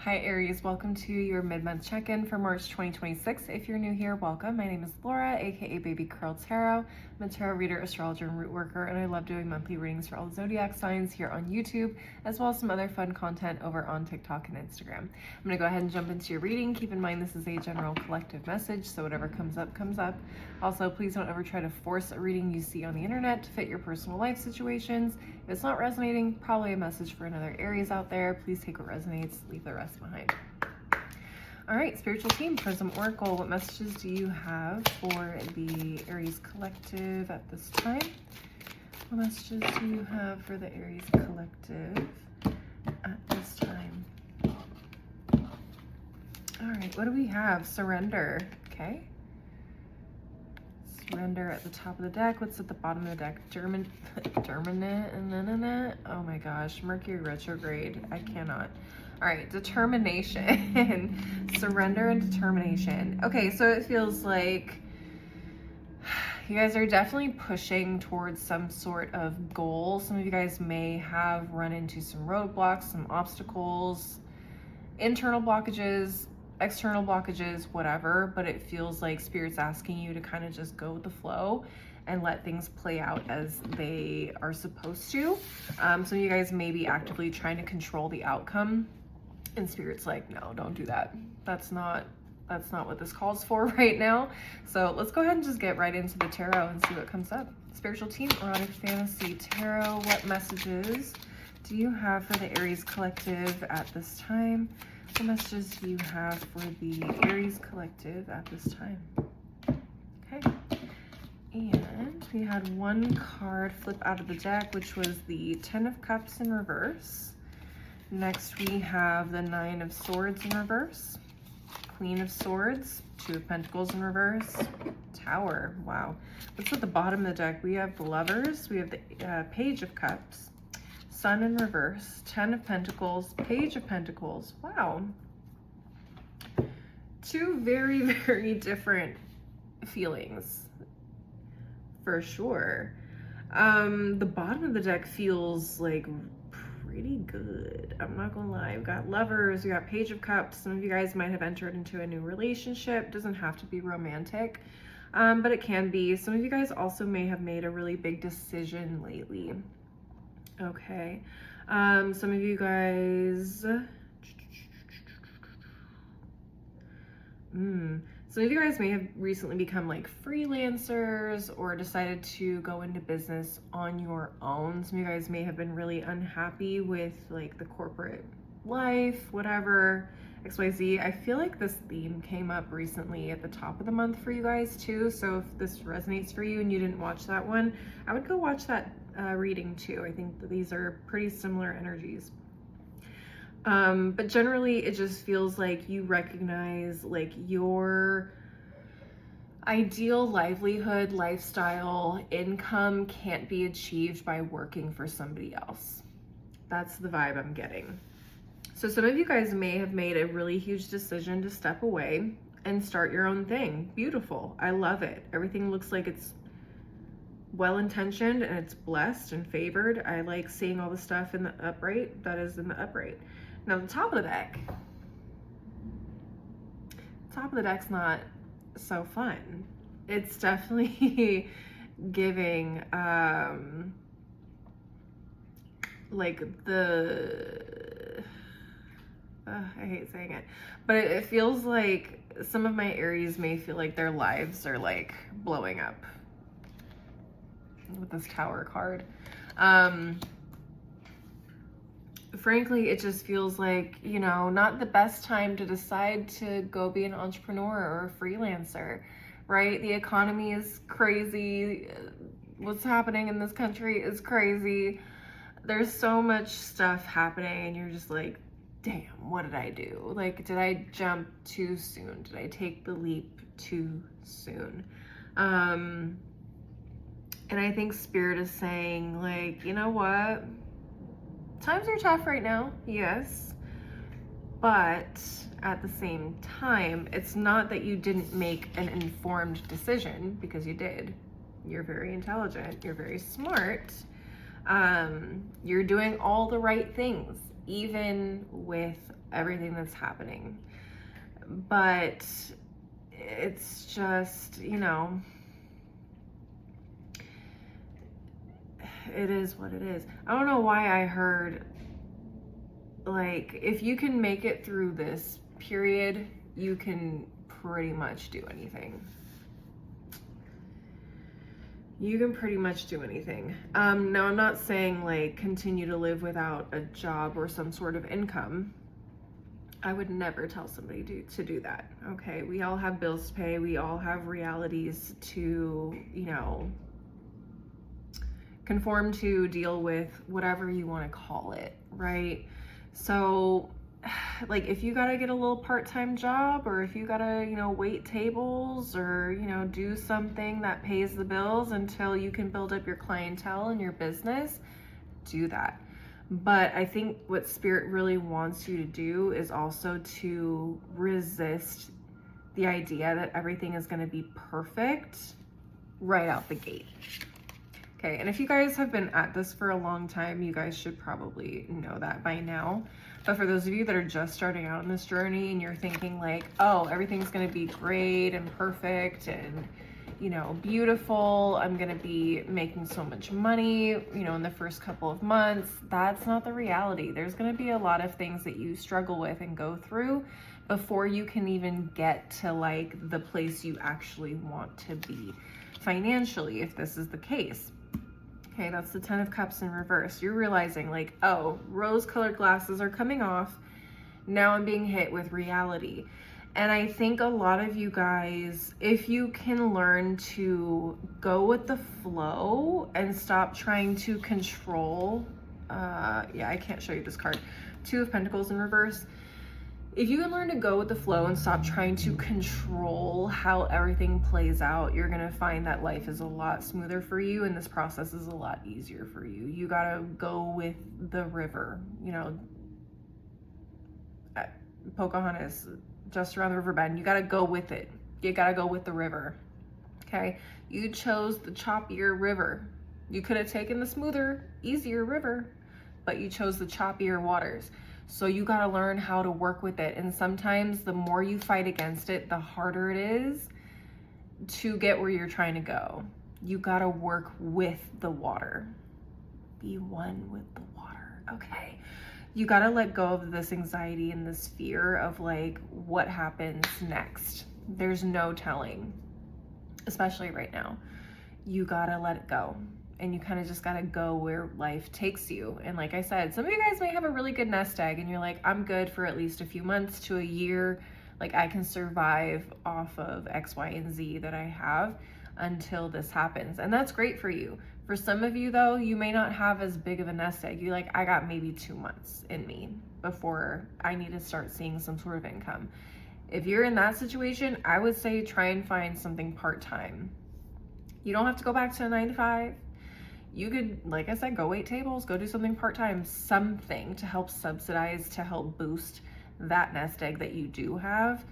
Hi Aries, welcome to your mid-month check-in for March 2026. If you're new here, welcome. My name is Laura, aka Baby Curl Tarot. I'm a tarot reader, astrologer, and root worker, and I love doing monthly readings for all the zodiac signs here on YouTube, as well as some other fun content over on TikTok and Instagram. I'm gonna go ahead and jump into your reading. Keep in mind this is a general collective message, so whatever comes up, comes up. Also, please don't ever try to force a reading you see on the internet to fit your personal life situations. If it's not resonating, probably a message for another Aries out there. Please take what resonates, leave the rest behind. All right, spiritual team, Prism Oracle, what messages do you have for the Aries collective at this time? What messages do you have for the Aries collective at this time? All right, what do we have? Surrender, okay. Surrender at the top of the deck. What's at the bottom of the deck? Derminant. Oh my gosh, Mercury retrograde. I cannot. All right, determination. Surrender and determination. Okay, so it feels like you guys are definitely pushing towards some sort of goal. Some of you guys may have run into some roadblocks, some obstacles, internal blockages, external blockages, whatever, but it feels like Spirit's asking you to kind of just go with the flow and let things play out as they are supposed to. Some of you guys may be actively trying to control the outcome, and Spirit's like, no, don't do that. That's not what this calls for right now. So let's go ahead and just get right into the tarot and see what comes up. Spiritual team, Erotic Fantasy Tarot, what messages do you have for the Aries collective at this time? What messages do you have for the Aries collective at this time? Okay. And we had one card flip out of the deck, which was the Ten of Cups in reverse. Next, we have the Nine of Swords in reverse, Queen of Swords, Two of Pentacles in reverse, Tower. Wow. What's at the bottom of the deck? We have the Lovers, we have the Page of Cups, Sun in reverse, Ten of Pentacles, Page of Pentacles. Wow. Two very, very different feelings, for sure. The bottom of the deck feels like pretty good. I'm not gonna lie. We've got Lovers, we got Page of Cups. Some of you guys might have entered into a new relationship. Doesn't have to be romantic, but it can be. Some of you guys also may have made a really big decision lately. Okay, some of you guys, some of you guys may have recently become like freelancers or decided to go into business on your own. Some of you guys may have been really unhappy with like the corporate life, whatever, XYZ. I feel like this theme came up recently at the top of the month for you guys too. So if this resonates for you and you didn't watch that one, I would go watch that reading too. I think that these are pretty similar energies. But generally it just feels like you recognize like your ideal livelihood, lifestyle, income can't be achieved by working for somebody else. That's the vibe I'm getting. So some of you guys may have made a really huge decision to step away and start your own thing. Beautiful. I love it. Everything looks like it's well-intentioned and it's blessed and favored. I like seeing all the stuff in the upright that is in the upright. Now the top of the deck's not so fun. It's definitely giving like the I hate saying it, but it feels like some of my Aries may feel like their lives are like blowing up with this Tower card. Frankly, it just feels like, you know, not the best time to decide to go be an entrepreneur or a freelancer, right? The economy is crazy. What's happening in this country is crazy. There's so much stuff happening and you're just like, damn, what did I do? Like, did I jump too soon? Did I take the leap too soon? And I think Spirit is saying like, you know what? Times are tough right now, yes, but at the same time, it's not that you didn't make an informed decision, because you did. You're very intelligent, you're very smart, you're doing all the right things. even with everything that's happening. But it's just, you know, it is what it is. I don't know why I heard, like, if you can make it through this period, you can pretty much do anything. You can pretty much do anything. Now, I'm not saying like continue to live without a job or some sort of income. I would never tell somebody to do that. Okay, we all have bills to pay. We all have realities to, you know, conform to, deal with, whatever you want to call it, right? So like if you gotta get a little part-time job, or if you gotta, you know, wait tables, or, you know, do something that pays the bills until you can build up your clientele and your business, do that. But I think what Spirit really wants you to do is also to resist the idea that everything is going to be perfect right out the gate. Okay, and if you guys have been at this for a long time, you guys should probably know that by now. But for those of you that are just starting out in this journey and you're thinking like, oh, everything's going to be great and perfect and, you know, beautiful, I'm going to be making so much money, you know, in the first couple of months, that's not the reality. There's going to be a lot of things that you struggle with and go through before you can even get to like the place you actually want to be financially, if this is the case. Okay, that's the 10 of Cups in reverse. You're realizing like, oh, rose-colored glasses are coming off. Now I'm being hit with reality. And I think a lot of you guys, if you can learn to go with the flow and stop trying to control, yeah, I can't show you this card. 2 of Pentacles in reverse. If you can learn to go with the flow and stop trying to control how everything plays out, you're gonna find that life is a lot smoother for you and this process is a lot easier for you. You gotta go with the river. You know, Pocahontas, just around the river bend, you gotta go with it. You gotta go with the river, okay? You chose the choppier river. You could have taken the smoother, easier river, but you chose the choppier waters. So you gotta learn how to work with it. And sometimes the more you fight against it, the harder it is to get where you're trying to go. You gotta work with the water. Be one with the water, okay? You gotta let go of this anxiety and this fear of like, what happens next? There's no telling, especially right now. You gotta let it go. And you kind of just gotta go where life takes you. And like I said, some of you guys may have a really good nest egg and you're like, I'm good for at least a few months to a year. Like I can survive off of X, Y, and Z that I have until this happens. And that's great for you. For some of you though, you may not have as big of a nest egg. You're like, I got maybe 2 months in me before I need to start seeing some sort of income. If you're in that situation, I would say try and find something part-time. You don't have to go back to a 9 to 5. You could, like I said, go wait tables, go do something part-time, something to help subsidize, to help boost that nest egg that you do have.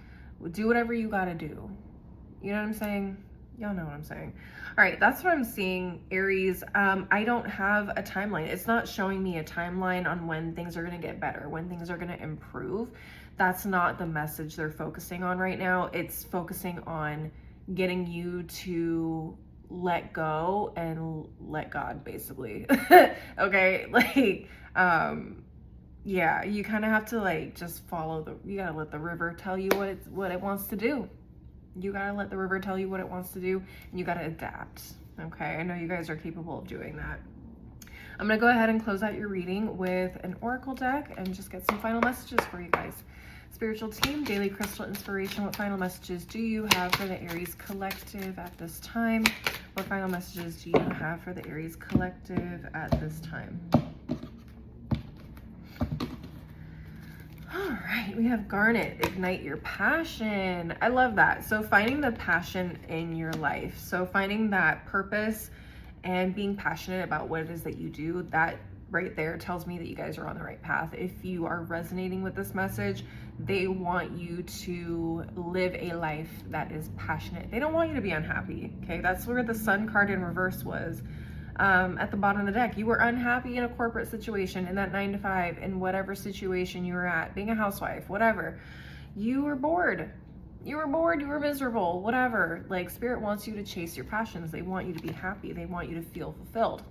Do whatever you gotta do. You know what I'm saying? Y'all know what I'm saying. All right, that's what I'm seeing, Aries. I don't have a timeline. It's not showing me a timeline on when things are gonna get better, when things are gonna improve. That's not the message they're focusing on right now. It's focusing on getting you to let go and let God, basically. Okay, like, yeah, you kind of have to like just follow you gotta let the river tell you what it wants to do. You gotta let the river tell you what it wants to do, and you gotta adapt. Okay, I know you guys are capable of doing that. I'm gonna go ahead and close out your reading with an oracle deck and just get some final messages for you guys. Spiritual team, daily crystal inspiration. What final messages do you have for the Aries collective at this time? What final messages do you have for the Aries collective at this time? All right, we have Garnet, ignite your passion. I love that. So finding the passion in your life. So finding that purpose and being passionate about what it is that you do, that right there tells me that you guys are on the right path. If you are resonating with this message, they want you to live a life that is passionate. They don't want you to be unhappy, okay? That's where the Sun card in reverse was. At the bottom of the deck, you were unhappy in a corporate situation, in that 9 to 5, in whatever situation you were at, being a housewife, whatever. You were bored. You were bored, you were miserable, whatever. Like, Spirit wants you to chase your passions. They want you to be happy. They want you to feel fulfilled.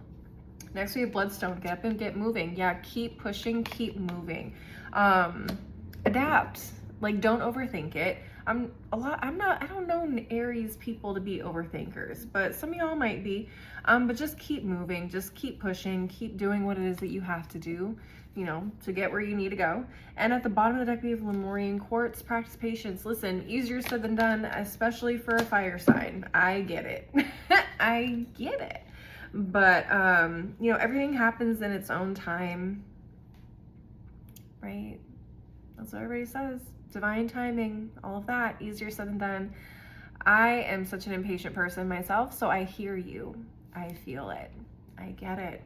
Next we have Bloodstone. Get up and get moving. Yeah, keep pushing, keep moving. Adapt. Like, don't overthink it. I don't know Aries people to be overthinkers, but some of y'all might be. But just keep moving, just keep pushing, keep doing what it is that you have to do, you know, to get where you need to go. And at the bottom of the deck, we have Lemurian Quartz. Practice patience. Listen, easier said than done, especially for a fire sign. I get it. I get it. But, you know, everything happens in its own time, right? That's what everybody says. Divine timing, all of that, easier said than done. I am such an impatient person myself, so I hear you. I feel it. I get it.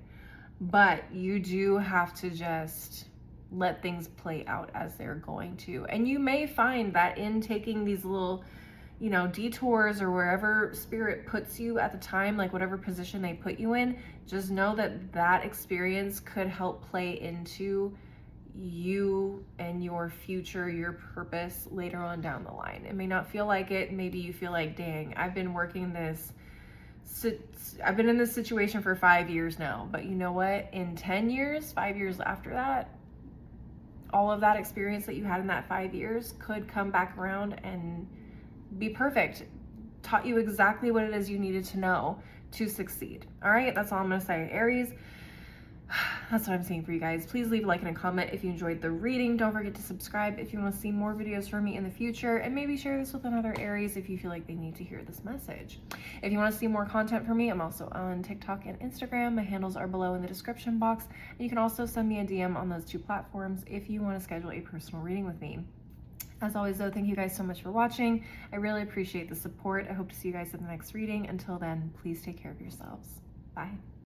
But you do have to just let things play out as they're going to. And you may find that in taking these little, you know, detours or wherever Spirit puts you at the time, like whatever position they put you in, just know that that experience could help play into you and your future, your purpose later on down the line. It may not feel like it. Maybe you feel like, dang, I've been in this situation for 5 years now, but you know what? In 10 years, 5 years after that, all of that experience that you had in that 5 years could come back around and be perfect. Taught you exactly what it is you needed to know to succeed. All right, that's all I'm gonna say. Aries, that's what I'm saying for you guys. Please leave a like and a comment if you enjoyed the reading. Don't forget to subscribe if you want to see more videos from me in the future, and maybe share this with another Aries if you feel like they need to hear this message. If you want to see more content from me, I'm also on TikTok and Instagram. My handles are below in the description box, and you can also send me a DM on those two platforms if you want to schedule a personal reading with me. As always though, thank you guys so much for watching. I really appreciate the support. I hope to see you guys in the next reading. Until then, please take care of yourselves. Bye.